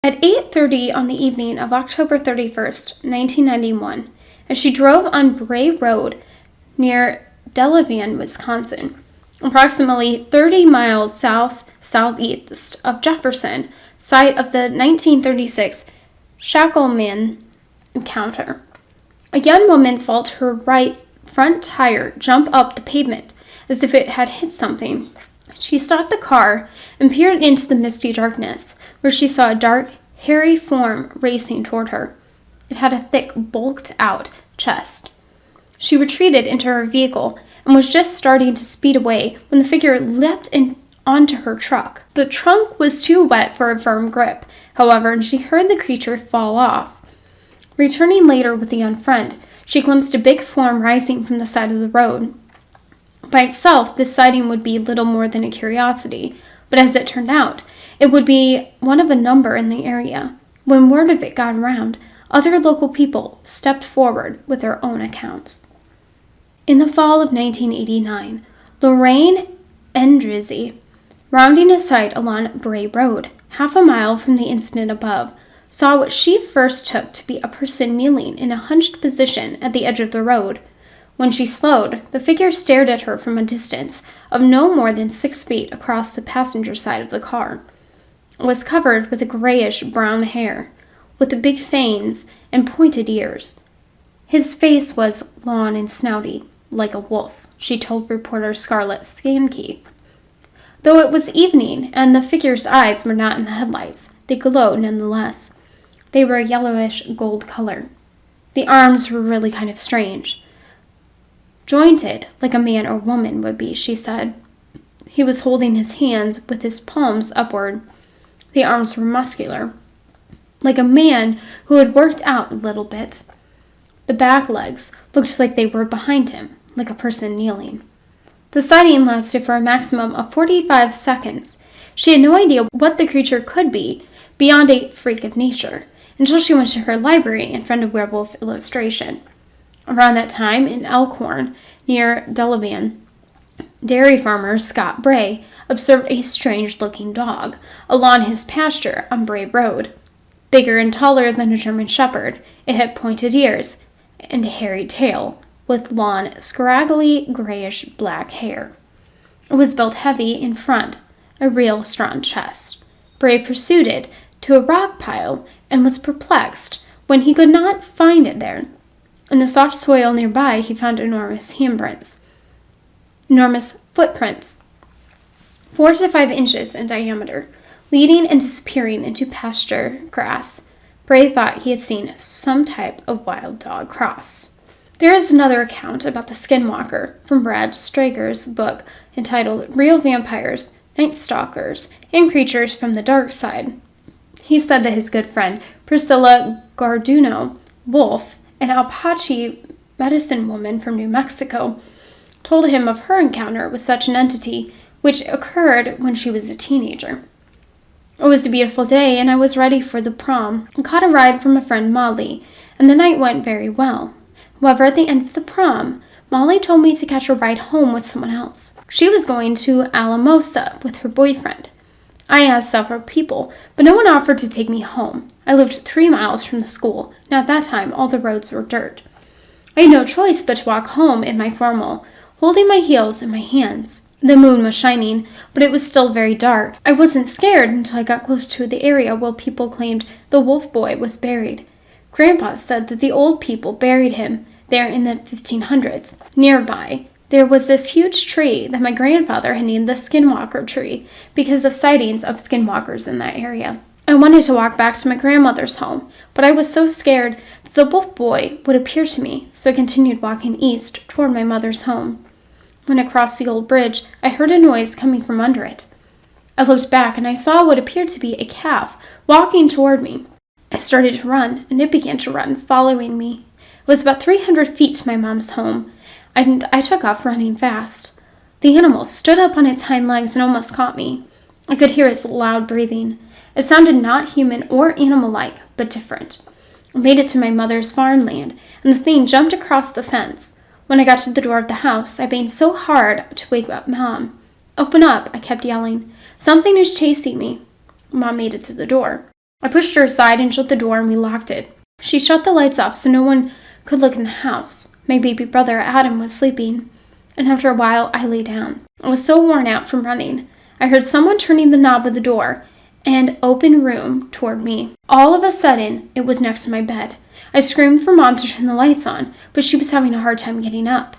At 8:30 on the evening of October 31st, 1991, as she drove on Bray Road near Delavan, Wisconsin, approximately 30 miles southeast of Jefferson, site of the 1936 Shackleman encounter, a young woman felt her right front tire jump up the pavement as if it had hit something. She stopped the car and peered into the misty darkness, where she saw a dark, hairy form racing toward her. It had a thick, bulked-out chest. She retreated into her vehicle and was just starting to speed away when the figure leapt onto her truck. The trunk was too wet for a firm grip, however, and she heard the creature fall off. Returning later with a young friend, she glimpsed a big form rising from the side of the road. By itself, this sighting would be little more than a curiosity, but as it turned out, it would be one of a number in the area. When word of it got around, other local people stepped forward with their own accounts. In the fall of 1989, Lorraine Endrizzi, rounding a site along Bray Road, half a mile from the incident above, saw what she first took to be a person kneeling in a hunched position at the edge of the road. When she slowed, the figure stared at her from a distance of no more than 6 feet across the passenger side of the car. It was covered with a grayish-brown hair, with big fangs and pointed ears. His face was long and snouty, like a wolf, she told reporter Scarlett Skanke. Though it was evening and the figure's eyes were not in the headlights, they glowed nonetheless. They were a yellowish gold color. The arms were really kind of strange. Jointed, like a man or woman would be, she said. He was holding his hands with his palms upward. The arms were muscular, like a man who had worked out a little bit. The back legs looked like they were behind him, like a person kneeling. The sighting lasted for a maximum of 45 seconds. She had no idea what the creature could be beyond a freak of nature, until she went to her library and found a werewolf illustration. Around that time, in Elkhorn, near Delavan, dairy farmer Scott Bray observed a strange-looking dog along his pasture on Bray Road. Bigger and taller than a German shepherd, it had pointed ears and a hairy tail, with long, scraggly, grayish-black hair. It was built heavy in front, a real strong chest. Bray pursued it to a rock pile and was perplexed when he could not find it there. In the soft soil nearby, he found enormous footprints, 4 to 5 inches in diameter, leading and disappearing into pasture grass. Bray thought he had seen some type of wild dog cross. There is another account about the Skinwalker from Brad Strager's book entitled Real Vampires, Night Stalkers, and Creatures from the Dark Side. He said that his good friend Priscilla Garduno Wolf, an Apache medicine woman from New Mexico, told him of her encounter with such an entity, which occurred when she was a teenager. It was a beautiful day, and I was ready for the prom and caught a ride from a friend, Molly, and the night went very well. However, at the end of the prom, Molly told me to catch a ride home with someone else. She was going to Alamosa with her boyfriend. I asked several people, but no one offered to take me home. I lived 3 miles from the school, and at that time all the roads were dirt. I had no choice but to walk home in my formal, holding my heels in my hands. The moon was shining, but it was still very dark. I wasn't scared until I got close to the area where people claimed the wolf boy was buried. Grandpa said that the old people buried him there in the 1500s. Nearby, there was this huge tree that my grandfather had named the Skinwalker tree because of sightings of skinwalkers in that area. I wanted to walk back to my grandmother's home, but I was so scared that the wolf boy would appear to me, so I continued walking east toward my mother's home. When I crossed the old bridge, I heard a noise coming from under it. I looked back and I saw what appeared to be a calf walking toward me. I started to run, and it began to run, following me. It was about 300 feet to my mom's home, and I took off running fast. The animal stood up on its hind legs and almost caught me. I could hear its loud breathing. It sounded not human or animal-like, but different. I made it to my mother's farmland, and the thing jumped across the fence. When I got to the door of the house, I banged so hard to wake up Mom. "Open up," I kept yelling. "Something is chasing me." Mom made it to the door. I pushed her aside and shut the door, and we locked it. She shut the lights off so no one could look in the house. My baby brother Adam was sleeping, and after a while I lay down. I was so worn out from running. I heard someone turning the knob of the door and open room toward me. All of a sudden, it was next to my bed. I screamed for Mom to turn the lights on, but she was having a hard time getting up.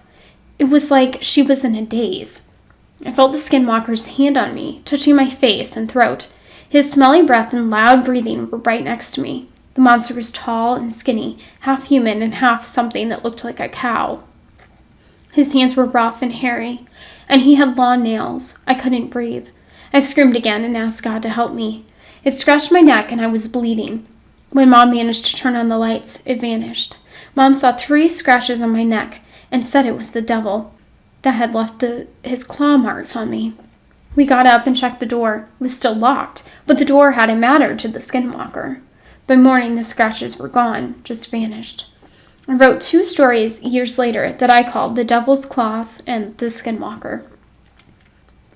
It was like she was in a daze. I felt the Skinwalker's hand on me, touching my face and throat. His smelly breath and loud breathing were right next to me. The monster was tall and skinny, half human and half something that looked like a cow. His hands were rough and hairy, and he had long nails. I couldn't breathe. I screamed again and asked God to help me. It scratched my neck and I was bleeding. When Mom managed to turn on the lights, it vanished. Mom saw 3 scratches on my neck and said it was the devil that had left his claw marks on me. We got up and checked the door. It was still locked, but the door hadn't mattered to the Skinwalker. By morning, the scratches were gone, just vanished. I wrote 2 stories years later that I called The Devil's Claws and The Skinwalker.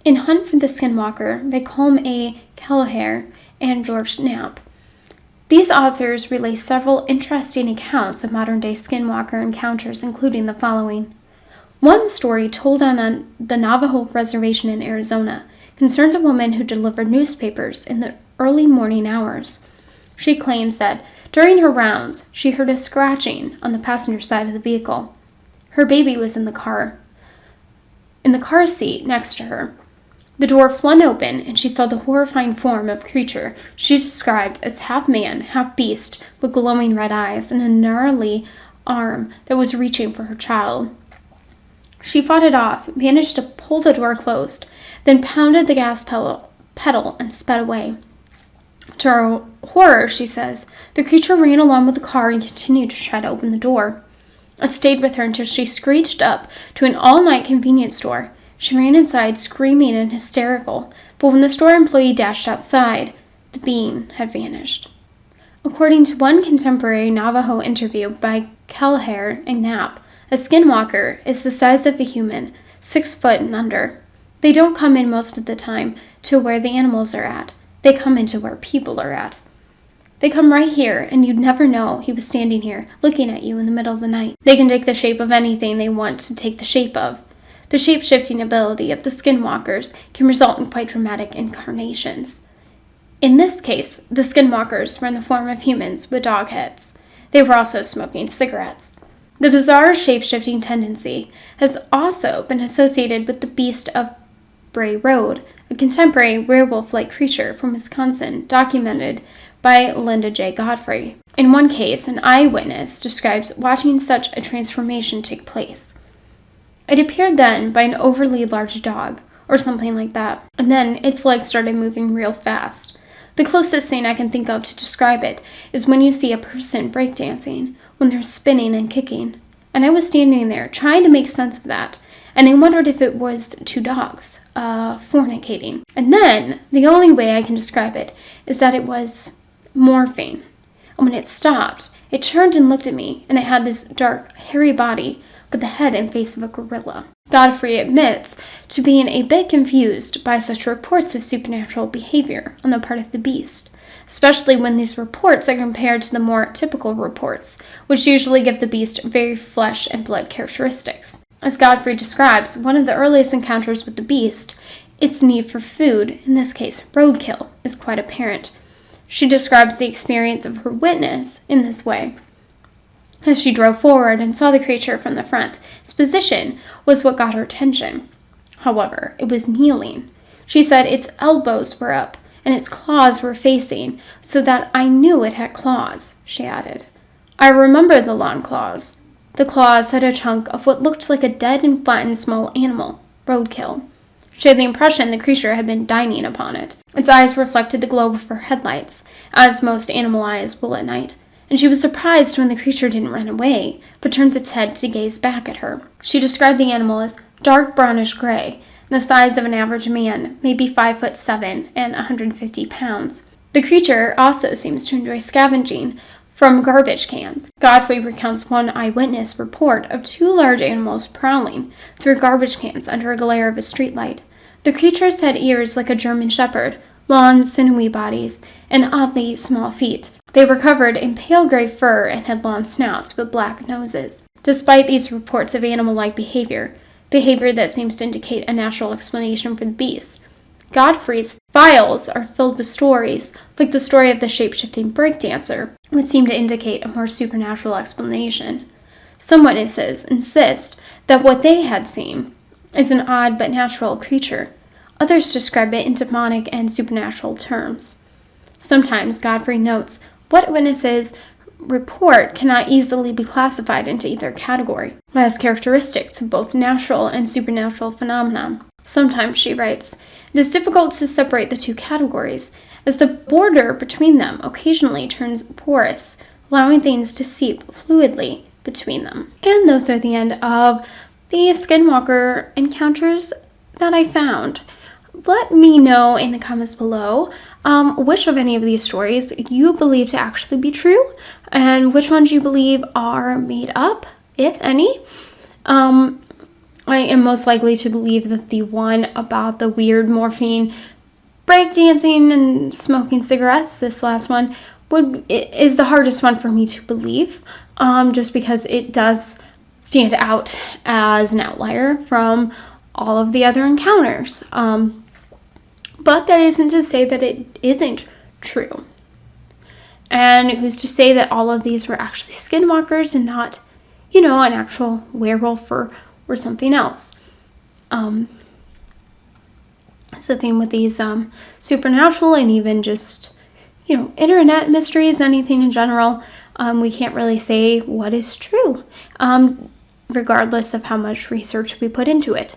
In Hunt for the Skinwalker by Colm A. Kelleher and George Knapp. These authors relay several interesting accounts of modern-day Skinwalker encounters, including the following. One story told on the Navajo Reservation in Arizona concerns a woman who delivered newspapers in the early morning hours. She claims that during her rounds, she heard a scratching on the passenger side of the vehicle. Her baby was in the car seat next to her. The door flung open, and she saw the horrifying form of a creature she described as half man, half beast, with glowing red eyes and a gnarly arm that was reaching for her child. She fought it off, managed to pull the door closed, then pounded the gas pedal and sped away. To her horror, she says, the creature ran along with the car and continued to try to open the door. It stayed with her until she screeched up to an all-night convenience store. She ran inside, screaming and hysterical, but when the store employee dashed outside, the being had vanished. According to one contemporary Navajo interview by Kelleher and Knapp, a Skinwalker is the size of a human, 6 foot and under. They don't come in most of the time to where the animals are at. They come into where people are at. They come right here, and you'd never know he was standing here, looking at you in the middle of the night. They can take the shape of anything they want to take the shape of. The shape-shifting ability of the Skinwalkers can result in quite dramatic incarnations. In this case, the Skinwalkers were in the form of humans with dog heads. They were also smoking cigarettes. The bizarre shape-shifting tendency has also been associated with the Beast of Bray Road, a contemporary werewolf-like creature from Wisconsin, documented by Linda J. Godfrey. In one case, an eyewitness describes watching such a transformation take place. It appeared then by an overly large dog, or something like that, and then its legs started moving real fast. The closest thing I can think of to describe it is when you see a person breakdancing, when they're spinning and kicking. And I was standing there trying to make sense of that, and I wondered if it was 2 dogs, fornicating. And then, the only way I can describe it is that it was morphing. And when it stopped, it turned and looked at me, and it had this dark, hairy body, but the head and face of a gorilla. Godfrey admits to being a bit confused by such reports of supernatural behavior on the part of the beast, especially when these reports are compared to the more typical reports, which usually give the beast very flesh and blood characteristics. As Godfrey describes, one of the earliest encounters with the beast, its need for food, in this case roadkill, is quite apparent. She describes the experience of her witness in this way. As she drove forward and saw the creature from the front, its position was what got her attention. However, it was kneeling. She said its elbows were up and its claws were facing, so that I knew it had claws, she added. I remember the long claws. The claws had a chunk of what looked like a dead and flattened small animal, roadkill. She had the impression the creature had been dining upon it. Its eyes reflected the glow of her headlights, as most animal eyes will at night, and she was surprised when the creature didn't run away, but turned its head to gaze back at her. She described the animal as dark brownish gray, the size of an average man, maybe 5'7" and 150 pounds. The creature also seems to enjoy scavenging from garbage cans. Godfrey recounts one eyewitness report of 2 large animals prowling through garbage cans under a glare of a streetlight. The creatures had ears like a German shepherd, long, sinewy bodies, and oddly small feet. They were covered in pale gray fur and had long snouts with black noses. Despite these reports of animal-like behavior that seems to indicate a natural explanation for the beasts, Godfrey's files are filled with stories, like the story of the shape-shifting breakdancer, which seem to indicate a more supernatural explanation. Some witnesses insist that what they had seen is an odd but natural creature. Others describe it in demonic and supernatural terms. Sometimes Godfrey notes what witnesses report cannot easily be classified into either category, as characteristics of both natural and supernatural phenomena. Sometimes, she writes, it is difficult to separate the two categories, as the border between them occasionally turns porous, allowing things to seep fluidly between them. And those are the end of the Skinwalker encounters that I found. Let me know in the comments below which of any of these stories you believe to actually be true, and which ones you believe are made up, if any. I am most likely to believe that the one about the weird morphine breakdancing and smoking cigarettes, this last one, is the hardest one for me to believe, just because it does stand out as an outlier from all of the other encounters. But that isn't to say that it isn't true. And who's to say that all of these were actually skinwalkers and not, an actual werewolf or something else. It's the thing with these supernatural and even just, internet mysteries, anything in general. We can't really say what is true, regardless of how much research we put into it.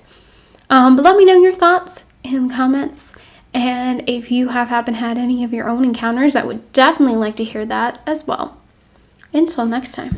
But let me know your thoughts in the comments. And if you have had any of your own encounters, I would definitely like to hear that as well. Until next time.